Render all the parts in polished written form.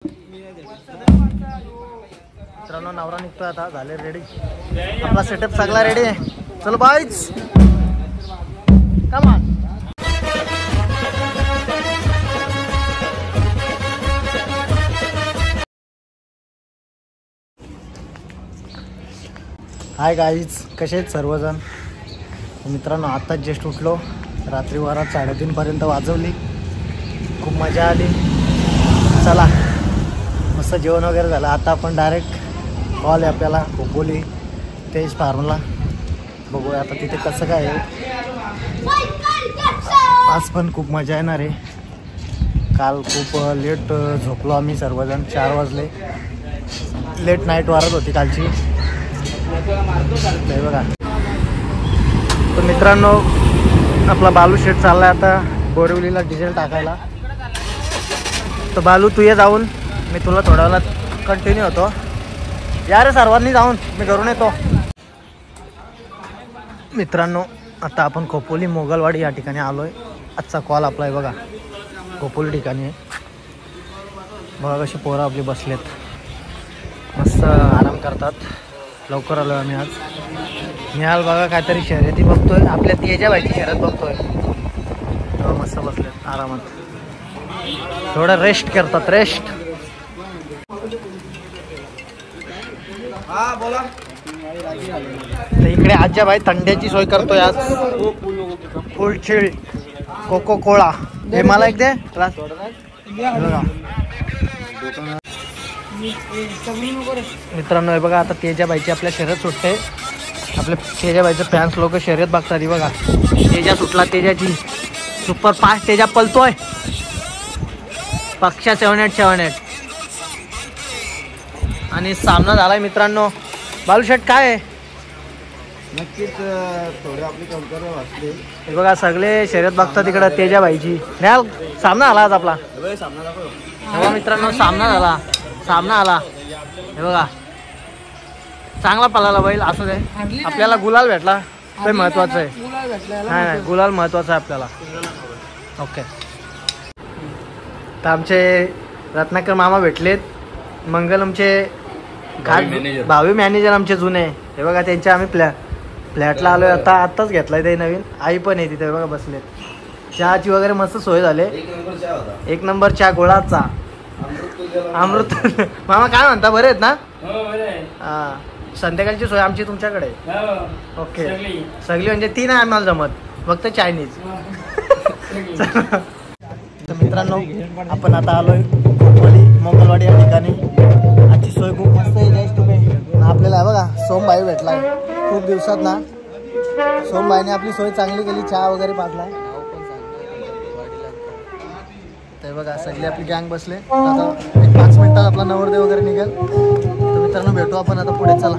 मित्रांनो नवरा निघतोय आता, झाले रेडी, आपला सेटअप सगळा रेडी आहे. चलो बाईज कम ऑन. हाय गाईज, कसे आहेत सर्वजण. मित्रांनो आत्ताच जस्ट उठलो, रात्री वरात 3:30 पर्यंत वाजवली, खूप मजा आली. चला मस्त जेवण वगैरे झालं. आता आपण डायरेक्ट कॉल आहे आपल्याला खोपोली तेज फार्मला, बघूया आता तिथे कसं काय आहे. आज पण खूप मजा येणार आहे. काल खूप लेट झोपलो आम्ही सर्वजण, 4 वाजले. लेट नाईट वारत होती कालची. नाही बघा. तर मित्रांनो आपला बालू शेट चाललाय आता बोरिवलीला डिझेल टाकायला. तर बालू तू ये जाऊन, मी तुला थोड्या वेळात कंटिन्यू होतो. या रे सर्वांनी जाऊन, मी घरून येतो. मित्रांनो आता आपण खोपोली मोगलवाडी या ठिकाणी आलो आहे. आजचा कॉल आपला आहे बघा, खोपोली ठिकाणी आहे. बघा कशी पोरं आपली बसलेत, मस्त आराम करतात. लवकर आलो आम्ही आज. निहाल बघा काहीतरी शर्यती बघतोय, आपल्या तेजा बाईची शर्यत बघतोय. मस्त बसलेत आरामात, थोडं रेस्ट करतात, रेस्ट. तर इकडे आज्याबाई थंड्याची सोय करतोय आज. फुल चिल कोको कोला हे मला एक दे क्लास. मित्रांनो हे बघा आता तेजाबाईची आपल्या शर्यत सुटते. आपल्या तेजाबाईचे फॅन्स लोक शर्यत बघतात. बघा तेजा सुटला, तेजाची सुपर फास्ट तेजा पलतोय. पक्षा 78 आणि सामना झालाय मित्रांनो. बालू शेट काय आहे? नक्कीच थोडे आपली कमतरता वाचली. हे बघा सगळे शर्यत बघतात तिकडं तेजाबाईची. नाही सामना आला आज आपला. हे बघा मित्रांनो सामना झाला, सामना आला. हे बघा चांगला पळाला बैल, असू दे. आपल्याला गुलाल भेटला ते महत्वाचं आहे. नाही गुलाल महत्वाचा आहे आपल्याला. ओके. तर आमचे रत्नाकर मामा भेटलेत, मंगलमचे भावी मॅनेजर आमचे जुने. हे बघा त्यांच्या आम्ही फ्लॅटला आलोय आता. आत्ताच घेतलाय ते नवीन. आई पण आहे तिथे बघा बसलेत. चहाची वगैरे मस्त सोय झाली. 1 नंबर चहा गोळाचा अमृत. मामा काय म्हणता, बरे आहेत ना? हा, संध्याकाळची सोय आमची तुमच्याकडे. ओके सगळी म्हणजे 3 आहे आम्हाला जमत, फक्त चायनीज. तर मित्रांनो आपण आता आलोय खोपोली मोगलवाडी या ठिकाणी. आजची सोय खूप मस्त आहे. जायच तुम्ही आपल्याला बघा सोमबाई भेटलाय खूप दिवसात ना. सोमबाईने आपली सोय चांगली केली, चहा वगैरे पाजलाय. तर बघा सगळी आपली गँग बसले. आता 5 मिनिटात आपला नवरदेव वगैरे निघेल. तर मित्रांनो भेटू आपण आता पुढे. चला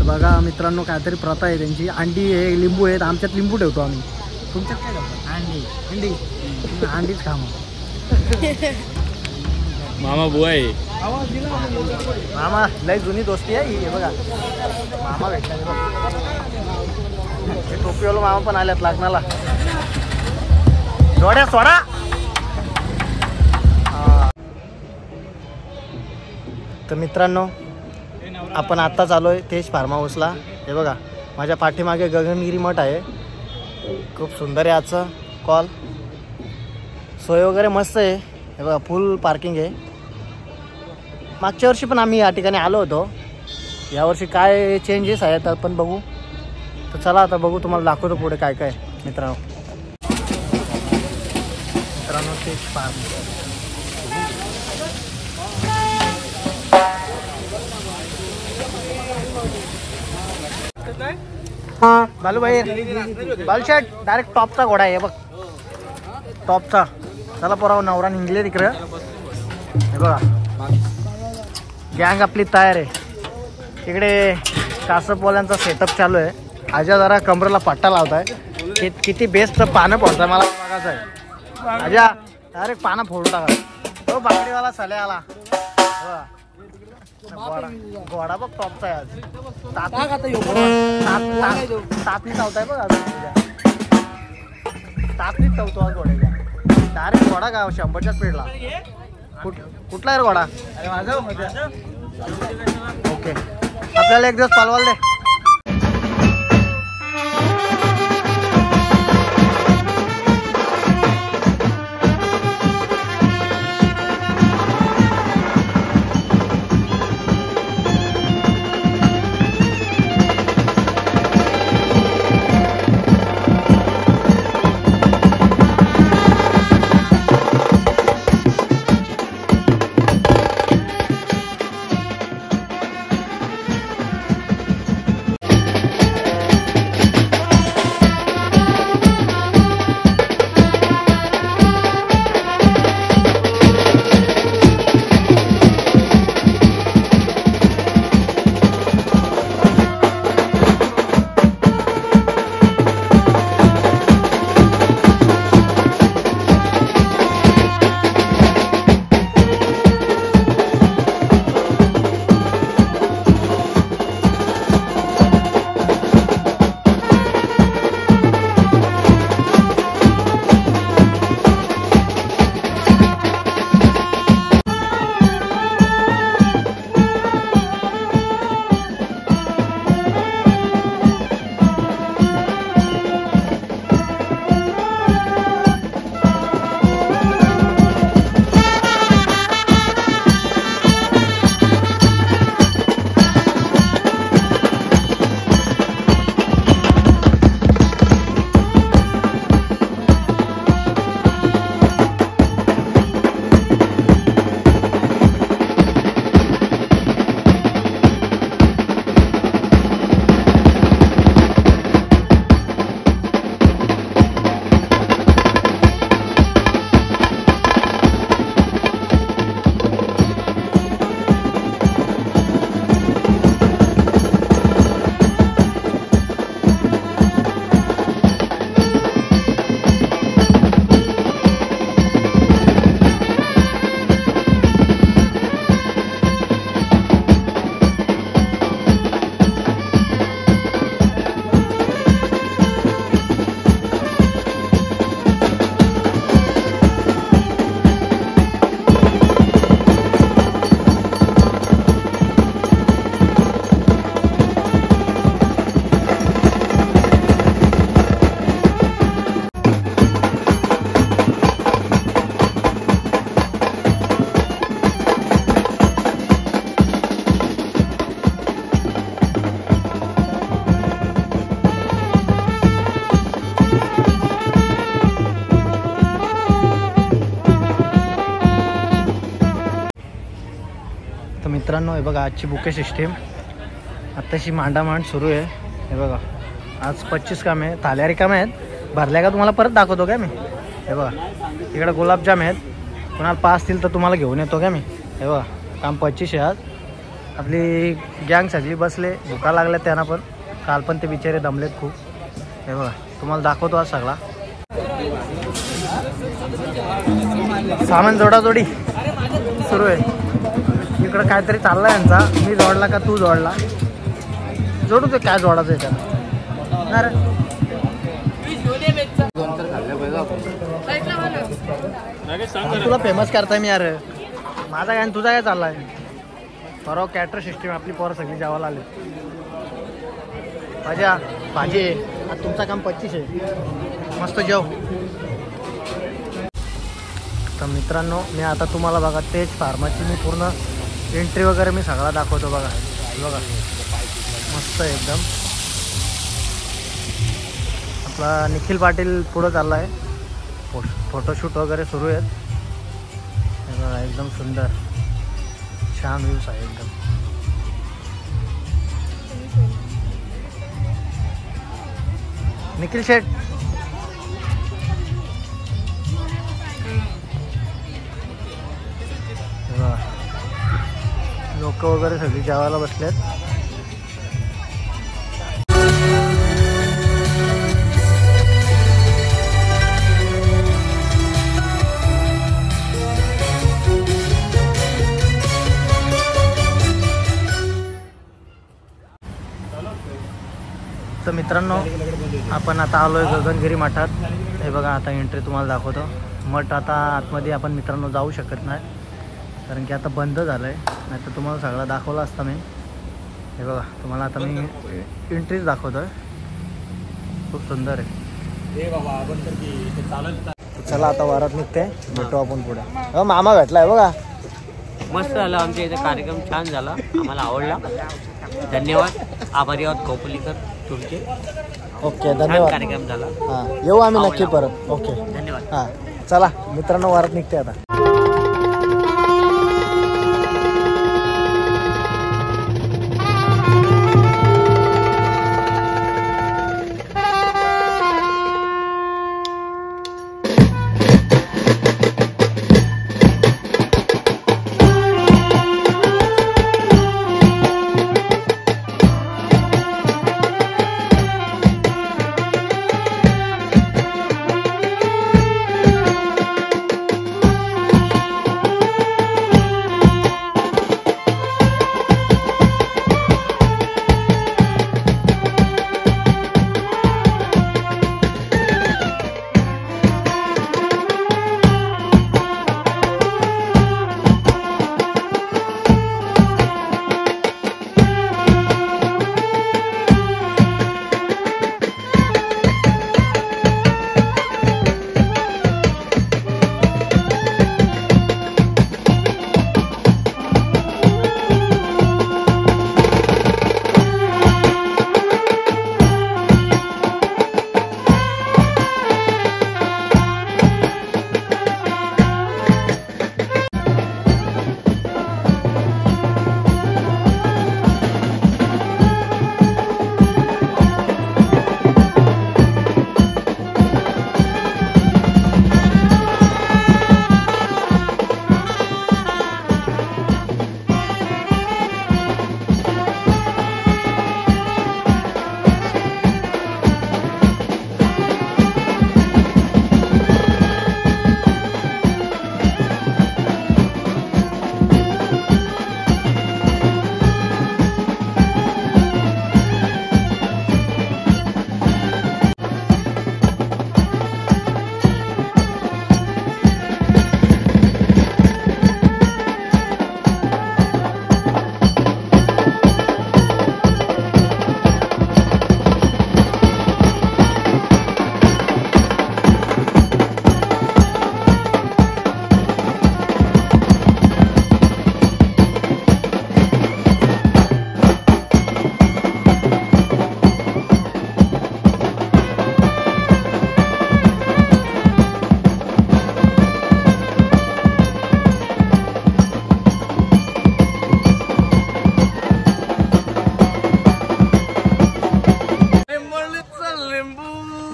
बघा मित्रांनो काहीतरी प्रथा आहे त्यांची. अंडी हे लिंबू आहेत, आमच्यात लिंबू ठेवतो आम्ही. तुमच्यात काय करतात? अंडी अंडीच खा मग. मामा बुवा आहे. मामा लय जुनी दोस्ती आहे ही. बघा मामा भेटला, टोपीवाला मामा पण आल्यात लग्नाला. डोळ्या सोडा. तर मित्रांनो आपण आत्ताच आलो आहे तेज फार्म हाऊसला. हे बघा माझ्या पाठीमागे गगनगिरी मठ आहे. खूप सुंदर आहे आजचं कॉल. सोय वगैरे मस्त आहे. हे बघा फुल पार्किंग आहे. मागच्या वर्षी पण आम्ही या ठिकाणी आलो होतो. यावर्षी काय चेंजेस आहेत आपण बघू. तर चला आता बघू, तुम्हाला दाखवतो पुढे काय काय मित्रांनो. Fish farm. Balubhai Balshet direct टॉपचा घोडा आहे बघ, टॉपचा. चला पोराव, नवरा निघले तिकडं. हे बघा गँग आपली तयार आहे. तिकडे कासपवाल्यांचा सेटअप चालू आहे. आजा जरा कमरेला पट्टा लावताय. किती बेस्ट पानं फोडताय मला बघायचं आहे. आजा डायरेक्ट पानं फोडून टाका. तो बाकडीवाला सले आला. घोडा बघ टॉपचा आहे आज. तातनी चावताय बघ आज. तातनीच चावतो आज घोड्याच्या. डायरेक्ट घोडा का 100च्या स्पीडला. कुठला आहे घोडा? ओके, आपल्याला एक दिवस पालवाल दे. मित्रांनो, हे बघा आजची बुके सिस्टीम. आत्ताशी मांडामांड सुरू आहे. हे बघा आज 25 कामे आहेत. थाल्या रिकाम्या आहेत. भरल्या का तुम्हाला परत दाखवतो काय मी. हे बघा इकडे गुलाबजाम आहेत. कोणाला 5 असतील तर तुम्हाला घेऊन येतो काय मी. हे बघा काम 25 आहे आज. आपली गँग सगळी बसले. भुका लागल्या त्यांना पण. काल पण ते बिचारे दमलेत खूप. हे बघा तुम्हाला दाखवतो आज सगळा सामान जोडाजोडी सुरू आहे. इकडं काहीतरी चाललाय यांचा. मी जोडला का तू जोडला. जोडू ते काय जोडायचं आहे त्याला. तुला फेमस करताय मी यार. माझा काय तुझा काय चाललाय. बरोबर कॅटर सिस्टीम. आपली पोरं सगळी जेवायला आली. माझ्या भाजी आता तुमचा काम 25 आहे. मस्त जेव. तर मित्रांनो मी आता तुम्हाला बघा तेज फार्माची मी पूर्ण एंट्री वगैरे मी सगळा दाखवतो. बघा बघा मस्त एकदम. आपला निखिल पाटील पुढं चालला आहे. फोटोशूट वगैरे सुरू आहेत. बघा एकदम सुंदर छान व्ह्यूज आहे एकदम. निखिल शेठ लोक वगैरे सगळी जेवायला बसलेत. तर मित्रांनो आपण आता आलोय गगनगिरी मठात. हे बघा आता एंट्री तुम्हाला दाखवतो. मठ आता आतमध्ये आपण मित्रांनो जाऊ शकत नाही कारण की आता बंद झालं आहे. नाही तर तुम्हाला सगळं दाखवलं असतं मी. हे बघा तुम्हाला आता मी एंट्रीच दाखवतो आहे. खूप सुंदर आहे. चला आता वारात निघते. भेटू आपण पुढे. मामा भेटलाय बघा. मस्त झालं. आमच्या इथे कार्यक्रम छान झाला. आम्हाला आवडला. धन्यवाद. आभारी आहोत कोपलीकर तुमचे. ओके धन्यवाद. कार्यक्रम झाला. हां येऊ आम्ही नक्की परत. ओके धन्यवाद. हां चला मित्रांनो वारात निघते आता.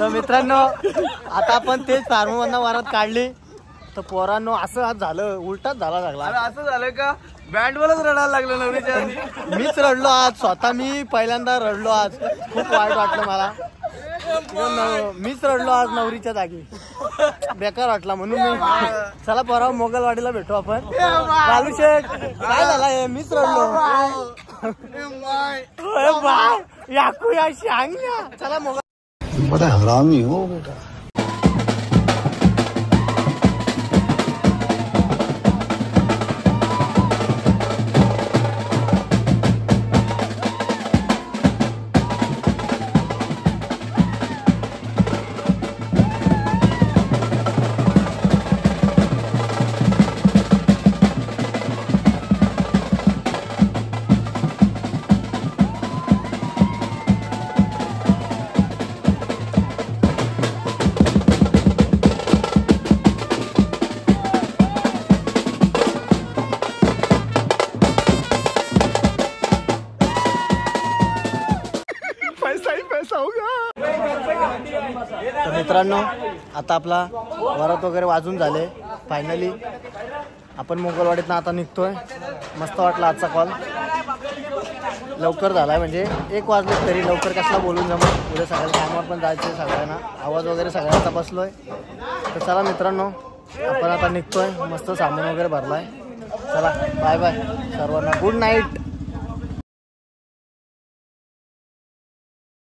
तर मित्रांनो आता आपण तेच फार्ममधनं वारात काढली तर पोरांनो असं आज झालं, उलटाच झाला लागला. असं झालं का बँडवरच रडायला लागलं नवरीच्या आधी. मीच रडलो आज स्वतः, मी पहिल्यांदा रडलो आज, खूप वाईट वाटलं मला. मीच रडलो आज नवरीच्या जागी, बेकार वाटला म्हणून मी. चला परवा मोगलवाडीला भेटू आपण. लालू शेठ काय झाला, मीच रडलो. याकू या सांग ना. चला मोगल. बड़ा हरामी हो बेटा. तर मित्रांनो आता आपला वरात वगैरे वाजून झाले फायनली. आपण मंगलवाडीतनं आता निघतोय. मस्त वाटला आजचा कॉल. लवकर झाला आहे म्हणजे 1 वाजले तरी लवकर कसला बोलून जमत. उद्या सगळ्या कामावर पण जायचं सगळ्यांना. आवाज वगैरे सगळ्यांचा बसलोय. तर चला मित्रांनो आपण आता निघतोय. मस्त सामान वगैरे भरलाय. चला बाय बाय सर्वांना. Good night.